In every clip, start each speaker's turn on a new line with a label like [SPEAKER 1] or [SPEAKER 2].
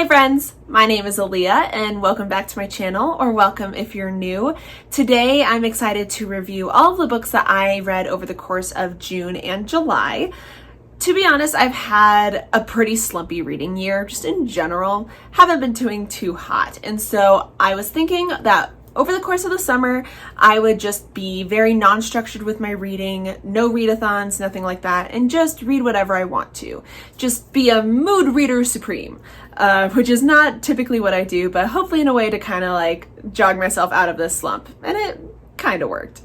[SPEAKER 1] Hi friends, my name is Aaliyah and welcome back to my channel, or welcome if you're new. Today I'm excited to review all of the books that I read over the course of June and July. To be honest, I've had a pretty slumpy reading year, just in general. Haven't been doing too hot, and so I was thinking that over the course of the summer, I would just be very non-structured with my reading, no readathons, nothing like that, and just read whatever I want to. Just be a mood reader supreme, which is not typically what I do, but hopefully in a way to kind of like jog myself out of this slump, and it kind of worked.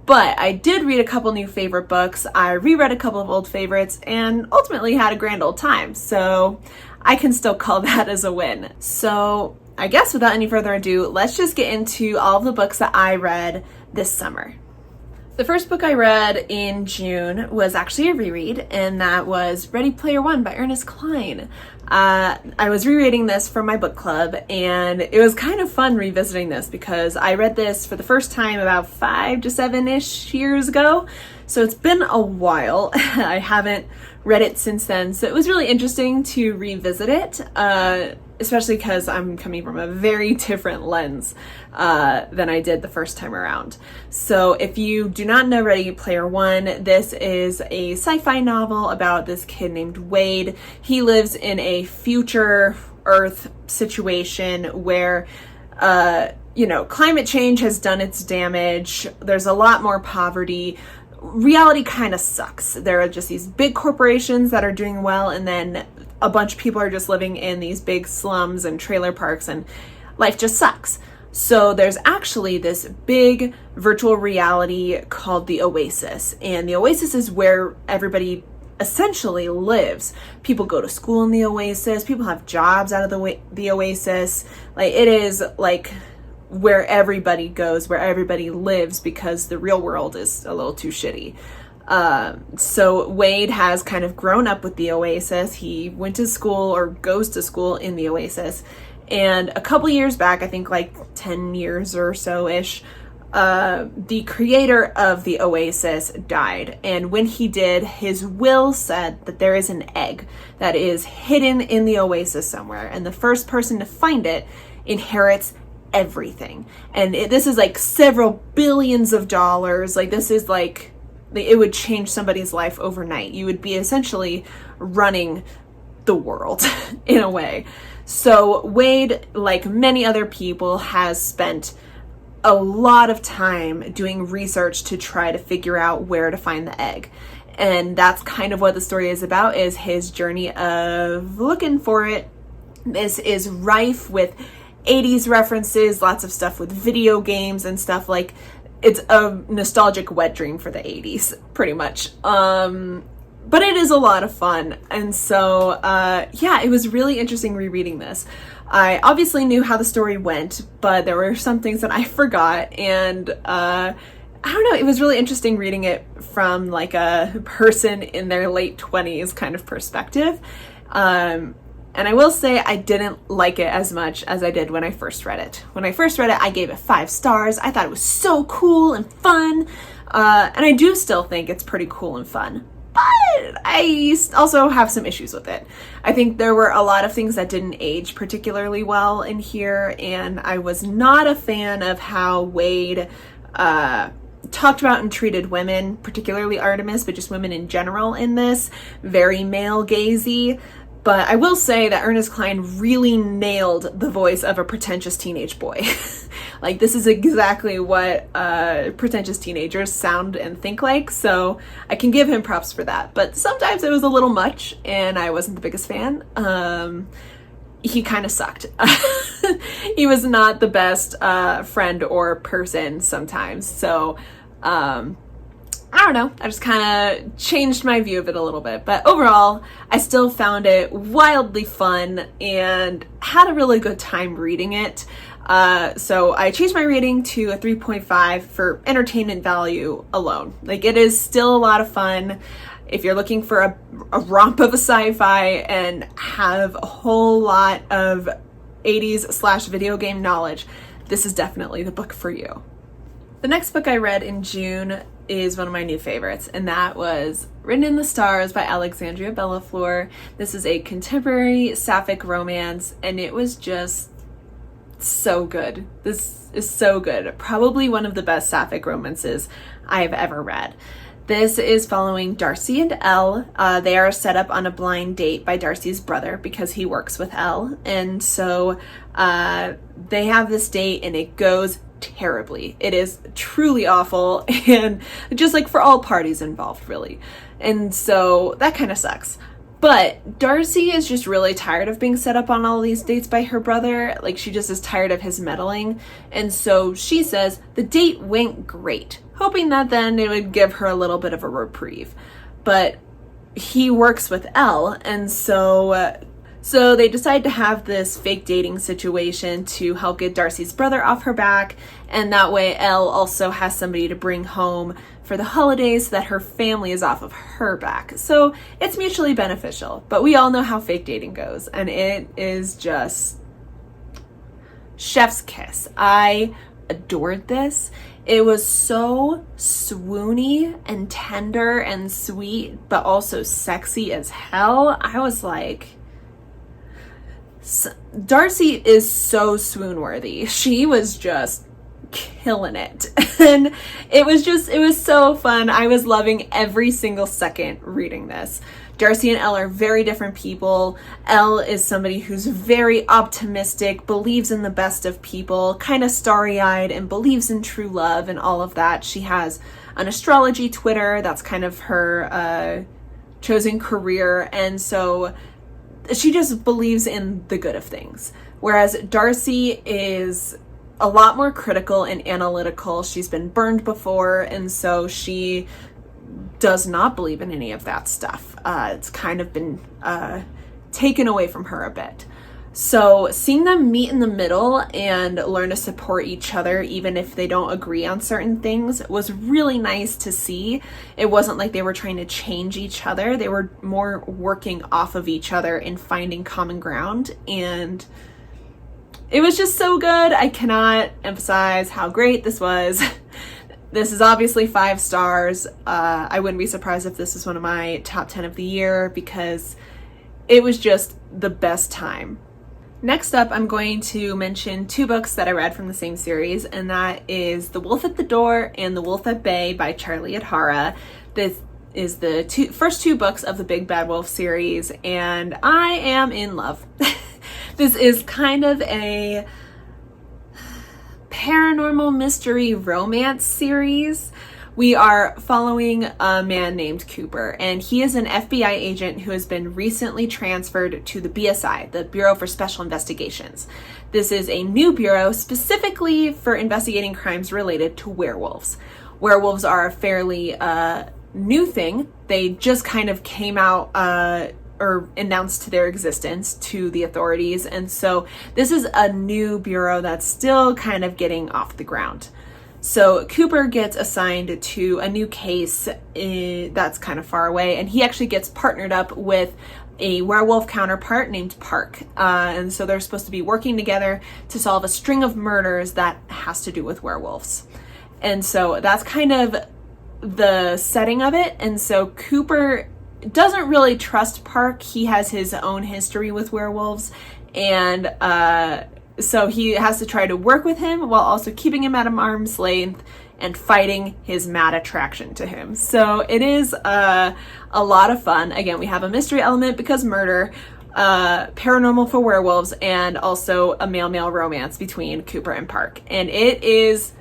[SPEAKER 1] But I did read a couple new favorite books, I reread a couple of old favorites, and ultimately had a grand old time, so I can still call that as a win. So I guess without any further ado, let's just get into all of the books that I read this summer. The first book I read in June was actually a reread, and that was Ready Player One by Ernest Cline. I was rereading this for my book club, and it was kind of fun revisiting this because I read this for the first time about 5 to 7-ish years ago, so it's been a while. I haven't read it since then, so it was really interesting to revisit it, especially because I'm coming from a very different lens than I did the first time around. So if you do not know Ready Player One, this is a sci-fi novel about this kid named Wade. He lives in a future Earth situation where climate change has done its damage. There's a lot more poverty. Reality kind of sucks. There are just these big corporations that are doing well, and then a bunch of people are just living in these big slums and trailer parks, and life just sucks. So there's actually this big virtual reality called the Oasis, and the Oasis is where everybody essentially lives. People go to school in the Oasis, people have jobs out of the Oasis. Like, it is like where everybody goes, where everybody lives, because the real world is a little too shitty. So Wade has kind of grown up with the Oasis. He went to school, or goes to school, in the Oasis. And a couple years back, I think like 10 years or so-ish, the creator of the Oasis died. And when he did, his will said that there is an egg that is hidden in the Oasis somewhere, and the first person to find it inherits everything. And this is like several billions of dollars. Like, this is like, it would change somebody's life overnight. You would be essentially running the world in a way. So Wade, like many other people, has spent a lot of time doing research to try to figure out where to find the egg. And that's kind of what the story is about, is his journey of looking for it. This is rife with 80s references, lots of stuff with video games and stuff. Like, it's a nostalgic wet dream for the 80s, pretty much. But it is a lot of fun. And so, yeah, it was really interesting rereading this. I obviously knew how the story went, but there were some things that I forgot. And I don't know, it was really interesting reading it from like a person in their late 20s kind of perspective. And I will say I didn't like it as much as I did when I first read it. When I first read it, I gave it 5 stars. I thought it was so cool and fun. And I do still think it's pretty cool and fun. But I also have some issues with it. I think there were a lot of things that didn't age particularly well in here. And I was not a fan of how Wade talked about and treated women, particularly Artemis, but just women in general in this. Very male-gazy. But I will say that Ernest Cline really nailed the voice of a pretentious teenage boy. Like, this is exactly what pretentious teenagers sound and think like, so I can give him props for that. But sometimes it was a little much, and I wasn't the biggest fan. He kind of sucked. He was not the best friend or person sometimes, so I don't know, I just kind of changed my view of it a little bit. But overall, I still found it wildly fun and had a really good time reading it. So I changed my rating to a 3.5 for entertainment value alone. Like, it is still a lot of fun. If you're looking for a romp of a sci-fi and have a whole lot of 80s / video game knowledge, this is definitely the book for you. The next book I read in June is one of my new favorites, and that was Written in the Stars by Alexandria Bellafleur. This is a contemporary sapphic romance, and it was just so good. This is so good. Probably one of the best sapphic romances I've ever read. This is following Darcy and Elle. They are set up on a blind date by Darcy's brother because he works with Elle. And so they have this date and it goes terribly. It is truly awful, and just like for all parties involved, really. And so that kind of sucks. But Darcy is just really tired of being set up on all these dates by her brother. Like, she just is tired of his meddling. And so she says the date went great, hoping that then it would give her a little bit of a reprieve. But he works with Elle, and so they decide to have this fake dating situation to help get Darcy's brother off her back, and that way Elle also has somebody to bring home for the holidays so that her family is off of her back. So it's mutually beneficial, but we all know how fake dating goes, and it is just chef's kiss. I adored this. It was so swoony and tender and sweet, but also sexy as hell. I was like, Darcy is so swoon worthy. She was just killing it. And it was so fun. I was loving every single second reading this. Darcy and Elle are very different people. Elle is somebody who's very optimistic, believes in the best of people, kind of starry-eyed, and believes in true love and all of that. She has an astrology Twitter. That's kind of her chosen career. And so she just believes in the good of things. Whereas Darcy is a lot more critical and analytical. She's been burned before, and so she does not believe in any of that stuff. It's kind of been taken away from her a bit. So seeing them meet in the middle and learn to support each other, even if they don't agree on certain things, was really nice to see. It wasn't like they were trying to change each other. They were more working off of each other and finding common ground. And it was just so good. I cannot emphasize how great this was. This is obviously 5 stars. I wouldn't be surprised if this is one of my top 10 of the year because it was just the best time. Next up, I'm going to mention 2 books that I read from the same series, and that is The Wolf at the Door and The Wolf at Bay by Charlie Adhara. This is the first 2 books of the Big Bad Wolf series, and I am in love. This is kind of a paranormal mystery romance series. We are following a man named Cooper, and he is an FBI agent who has been recently transferred to the BSI, the Bureau for Special Investigations. This is a new bureau specifically for investigating crimes related to werewolves. Werewolves are a fairly new thing. They just kind of came out or announced their existence to the authorities, and so this is a new bureau that's still kind of getting off the ground. So Cooper gets assigned to a new case that's kind of far away, and he actually gets partnered up with a werewolf counterpart named Park. And so they're supposed to be working together to solve a string of murders that has to do with werewolves. And so that's kind of the setting of it. And so Cooper doesn't really trust Park. He has his own history with werewolves, and so he has to try to work with him while also keeping him at arm's length and fighting his mad attraction to him. So it is a lot of fun. Again, we have a mystery element because murder, paranormal for werewolves, and also a male-male romance between Cooper and Park. And it is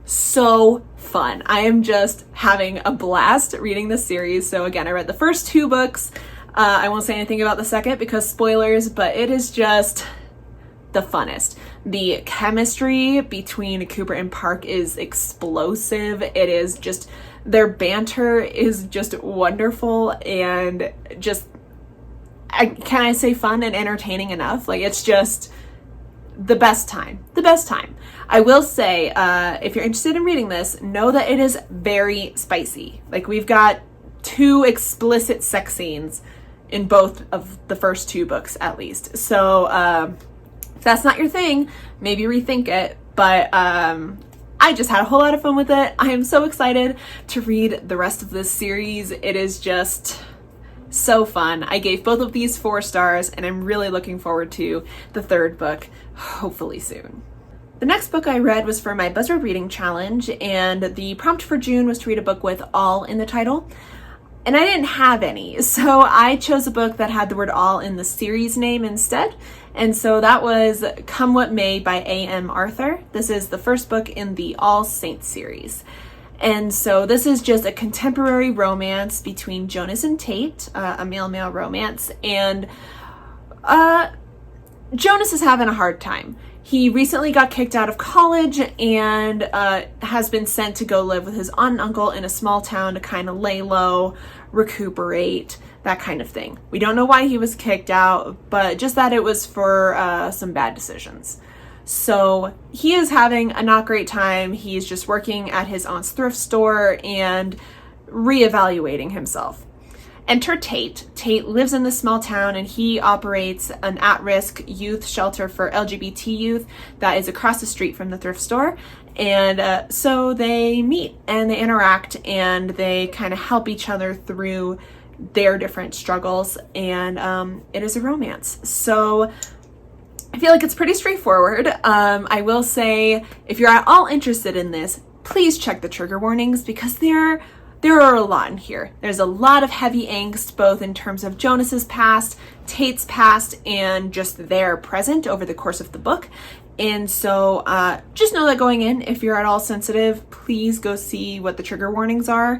[SPEAKER 1] so fun. I am just having a blast reading this series. So again, I read the first 2 books. I won't say anything about the second because spoilers, but it is just the funnest. The chemistry between Cooper and Park is explosive. It is just, their banter is just wonderful, and just, can I say fun and entertaining enough? Like, it's just the best time. I will say, if you're interested in reading this, know that it is very spicy. Like, we've got 2 explicit sex scenes in both of the first 2 books, at least. So, if that's not your thing, maybe rethink it. But I I just had a whole lot of fun with it. I am so excited to read the rest of this series. It is just so fun. I gave both of these 4 stars, and I'm really looking forward to the 3rd book, hopefully soon. The next book I read was for my Buzzword Reading Challenge, and the prompt for June was to read a book with all in the title. And I didn't have any, so I chose a book that had the word all in the series name instead. And so that was Come What May by A.M. Arthur. This is the first book in the All Saints series. And so this is just a contemporary romance between Jonas and Tate, a male-male romance. And Jonas is having a hard time. He recently got kicked out of college and has been sent to go live with his aunt and uncle in a small town to kind of lay low, recuperate, that kind of thing. We don't know why he was kicked out, but just that it was for some bad decisions. So he is having a not great time. He's just working at his aunt's thrift store and reevaluating himself. Enter Tate. Tate lives in this small town and he operates an at-risk youth shelter for LGBT youth that is across the street from the thrift store. And so they meet and they interact and they kind of help each other through their different struggles. And it is a romance. So I feel like it's pretty straightforward. I will say, if you're at all interested in this, please check the trigger warnings because there are a lot in here. There's a lot of heavy angst, both in terms of Jonas's past, Tate's past, and just their present over the course of the book. And so just know that going in, if you're at all sensitive, please go see what the trigger warnings are.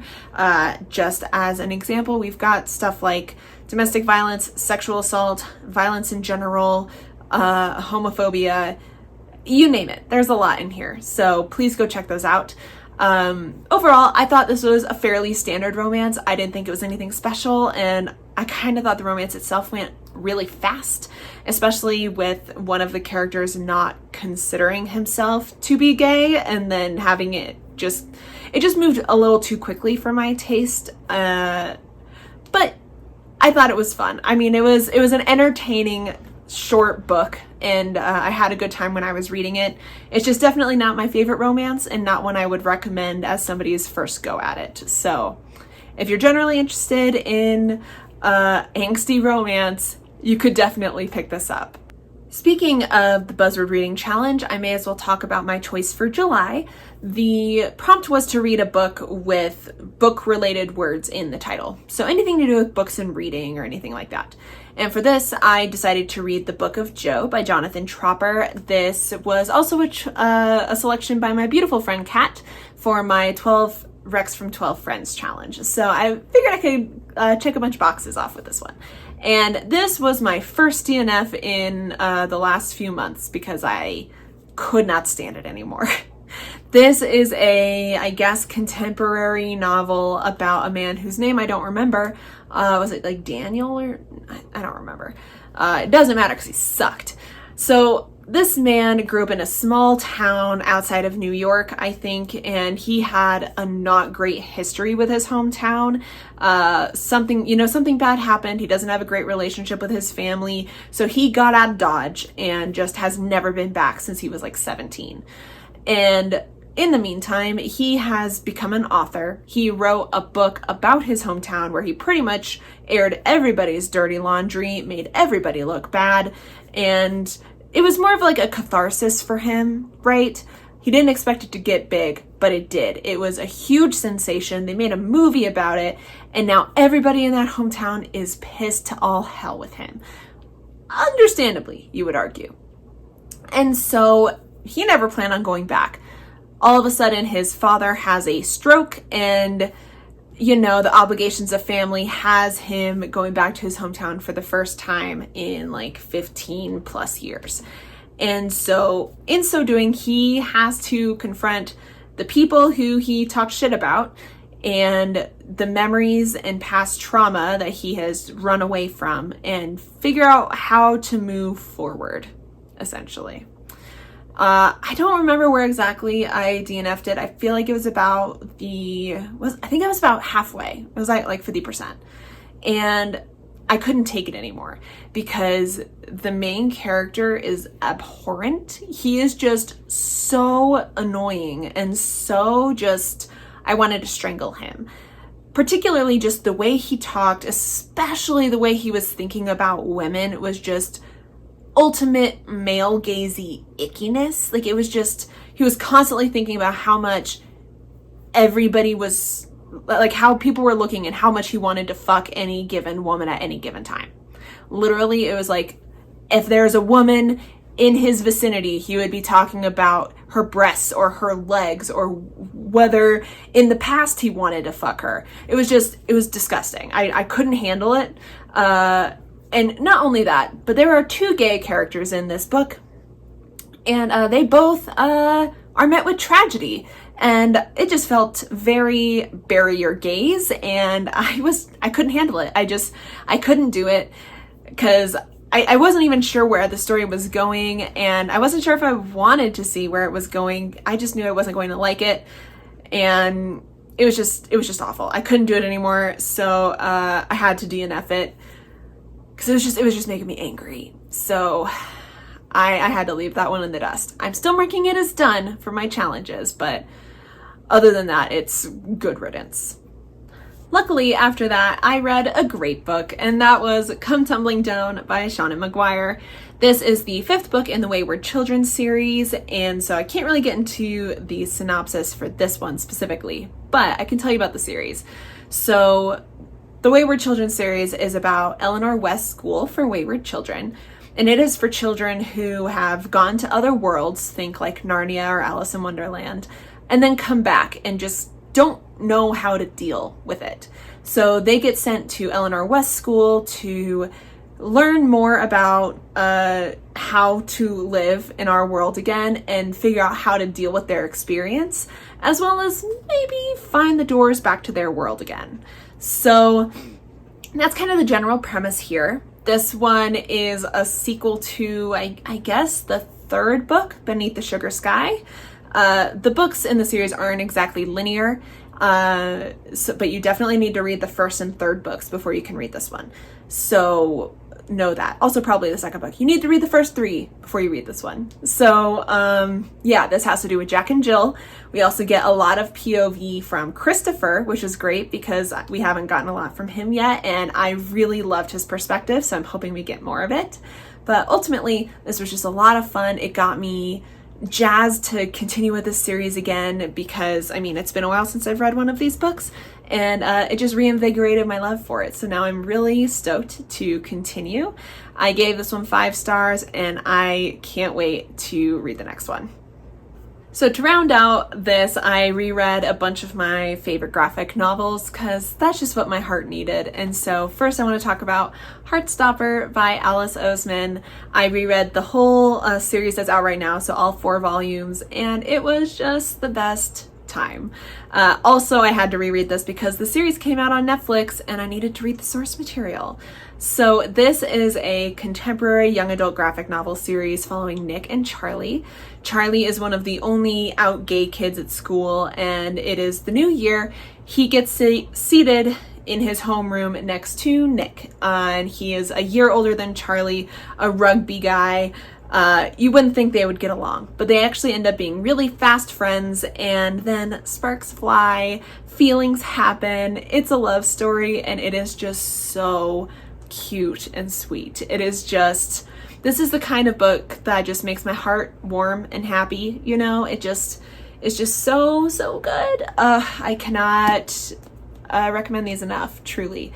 [SPEAKER 1] Just as an example, we've got stuff like domestic violence, sexual assault, violence in general, homophobia, you name it. There's a lot in here. So please go check those out. Overall, I thought this was a fairly standard romance. I didn't think it was anything special, and I kind of thought the romance itself went really fast, especially with one of the characters not considering himself to be gay and then having it just moved a little too quickly for my taste. But I thought it was fun. I mean, it was an entertaining short book, and I had a good time when I was reading it. It's just definitely not my favorite romance and not one I would recommend as somebody's first go at it. So if you're generally interested in angsty romance, you could definitely pick this up. Speaking of the Buzzword Reading Challenge, I may as well talk about my choice for July. The prompt was to read a book with book-related words in the title. So anything to do with books and reading or anything like that. And for this, I decided to read The Book of Joe by Jonathan Tropper. This was also a selection by my beautiful friend Kat for my 12 Recs from 12 Friends challenge. So I figured I could check a bunch of boxes off with this one. And this was my first DNF in the last few months because I could not stand it anymore. This is I guess, contemporary novel about a man whose name I don't remember. Was it like Daniel or I don't remember. It doesn't matter because he sucked. So this man grew up in a small town outside of New York, I think, and he had a not great history with his hometown. Something bad happened. He doesn't have a great relationship with his family. So he got out of Dodge and just has never been back since he was like 17. And in the meantime, he has become an author. He wrote a book about his hometown where he pretty much aired everybody's dirty laundry, made everybody look bad, and it was more of like a catharsis for him, right? He didn't expect it to get big, but it did. It was a huge sensation. They made a movie about it, and now everybody in that hometown is pissed to all hell with him. Understandably, you would argue. And so he never planned on going back. All of a sudden, his father has a stroke, and the obligations of family has him going back to his hometown for the first time in like 15 plus years. And so in so doing, he has to confront the people who he talked shit about and the memories and past trauma that he has run away from and figure out how to move forward, essentially. I don't remember where exactly I DNF'd it. I feel like it was about I think I was about halfway. It was like 50%. And I couldn't take it anymore because the main character is abhorrent. He is just so annoying and so just, I wanted to strangle him. Particularly just the way he talked, especially the way he was thinking about women, was just ultimate male gazy ickiness. Like, it was just, he was constantly thinking about how much everybody was, like, how people were looking and how much he wanted to fuck any given woman at any given time. Literally, it was like, if there's a woman in his vicinity, he would be talking about her breasts or her legs, or whether in the past he wanted to fuck her. It was disgusting. I couldn't handle it. And not only that, but there are 2 gay characters in this book, and they both are met with tragedy. And it just felt very bury your gaze, and I couldn't handle it. I couldn't do it because I wasn't even sure where the story was going, and I wasn't sure if I wanted to see where it was going. I just knew I wasn't going to like it, and it was just awful. I couldn't do it anymore, so I had to DNF it because it was just making me angry. So I had to leave that one in the dust. I'm still marking it as done for my challenges, but other than that, it's good riddance. Luckily, after that, I read a great book, and that was Come Tumbling Down by Seanan McGuire. This is the 5th book in the Wayward Children series, and so I can't really get into the synopsis for this one specifically, but I can tell you about the series. So, the Wayward Children series is about Eleanor West's School for Wayward Children, and it is for children who have gone to other worlds, think like Narnia or Alice in Wonderland, and then come back and just don't know how to deal with it. So they get sent to Eleanor West's school to learn more about how to live in our world again and figure out how to deal with their experience, as well as maybe find the doors back to their world again. So that's kind of the general premise here. This one is a sequel to, I guess, the 3rd book, Beneath the Sugar Sky. The books in the series aren't exactly linear, but you definitely need to read the 1st and 3rd books before you can read this one. So know that. Also probably the 2nd book. You need to read the first 3 before you read this one. So yeah, this has to do with Jack and Jill. We also get a lot of POV from Christopher, which is great because we haven't gotten a lot from him yet, and I really loved his perspective, so I'm hoping we get more of it. But ultimately, this was just a lot of fun. It got me jazzed to continue with this series again because, I mean, it's been a while since I've read one of these books, and it just reinvigorated my love for it. So now I'm really stoked to continue. I gave this one 5 stars, and I can't wait to read the next one. So to round out this, I reread a bunch of my favorite graphic novels because that's just what my heart needed. And so first I want to talk about Heartstopper by Alice Oseman. I reread the whole series that's out right now, so all 4 volumes, and it was just the best time. Also, I had to reread this because the series came out on Netflix and I needed to read the source material. So this is a contemporary young adult graphic novel series following Nick and Charlie. Charlie is one of the only out gay kids at school, and it is the new year. He gets seated in his homeroom next to Nick, and he is a year older than Charlie, a rugby guy. You wouldn't think they would get along, but they actually end up being really fast friends, and then sparks fly, feelings happen. It's a love story, and it is just so cute and sweet. It is just, this is the kind of book that just makes my heart warm and happy, you know? It's just so good. I cannot recommend these enough, truly.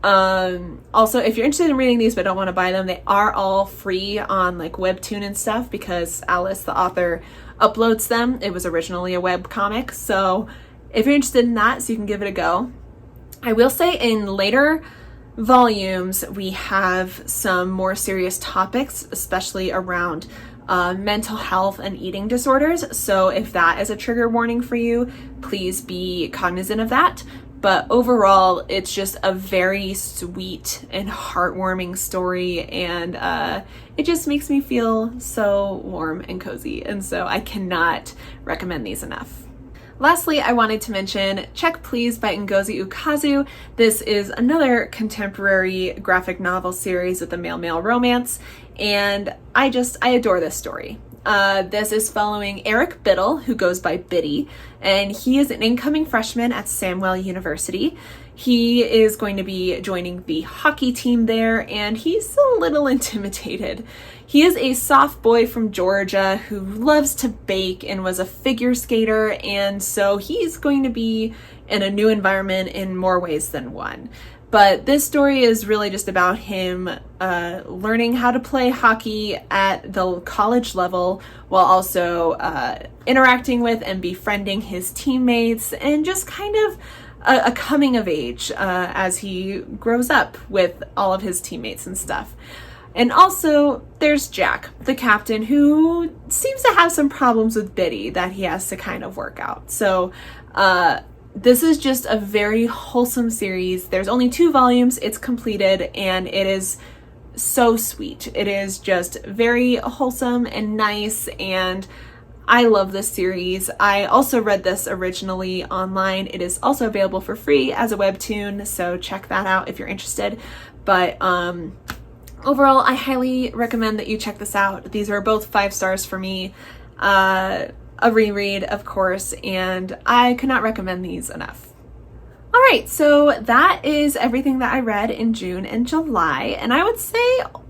[SPEAKER 1] Also, if you're interested in reading these but don't want to buy them, they are all free on like Webtoon and stuff because Alice, the author, uploads them. It was originally a web comic, so if you're interested in that, so you can give it a go. I will say in later volumes we have some more serious topics, especially around mental health and eating disorders, so if that is a trigger warning for you, please be cognizant of that. But overall, it's just a very sweet and heartwarming story, and it just makes me feel so warm and cozy, and so I cannot recommend these enough. Lastly, I wanted to mention Check Please by Ngozi Ukazu. This is another contemporary graphic novel series with a male-male romance, and I adore this story. This is following Eric Biddle, who goes by Biddy, and he is an incoming freshman at Samwell University. He is going to be joining the hockey team there, and he's a little intimidated. He is a soft boy from Georgia who loves to bake and was a figure skater, and so he's going to be in a new environment in more ways than one. But this story is really just about him learning how to play hockey at the college level while also interacting with and befriending his teammates, and just kind of a coming of age as he grows up with all of his teammates and stuff. And also there's Jack, the captain, who seems to have some problems with Biddy that he has to kind of work out. So this is just a very wholesome series. There's only 2 volumes, it's completed, and it is so sweet. It is just very wholesome and nice, and I love this series. I also read this originally online. It is also available for free as a webtoon, so check that out if you're interested. But overall, I highly recommend that you check this out. These are both 5 stars for me. A reread, of course, and I could not recommend these enough. All right, so that is everything that I read in June and July, and I would say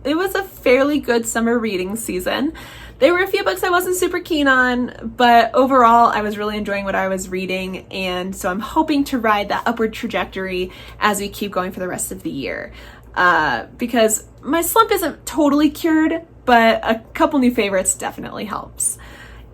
[SPEAKER 1] it was a fairly good summer reading season. There were a few books I wasn't super keen on, but overall I was really enjoying what I was reading, and so I'm hoping to ride that upward trajectory as we keep going for the rest of the year. Because my slump isn't totally cured, but a couple new favorites definitely helps.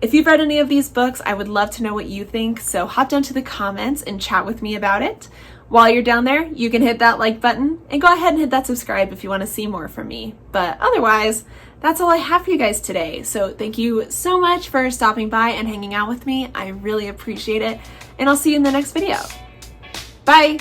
[SPEAKER 1] If you've read any of these books, I would love to know what you think, so hop down to the comments and chat with me about it. While you're down there, you can hit that like button and go ahead and hit that subscribe if you want to see more from me. But otherwise, that's all I have for you guys today. So thank you so much for stopping by and hanging out with me. I really appreciate it, and I'll see you in the next video. Bye!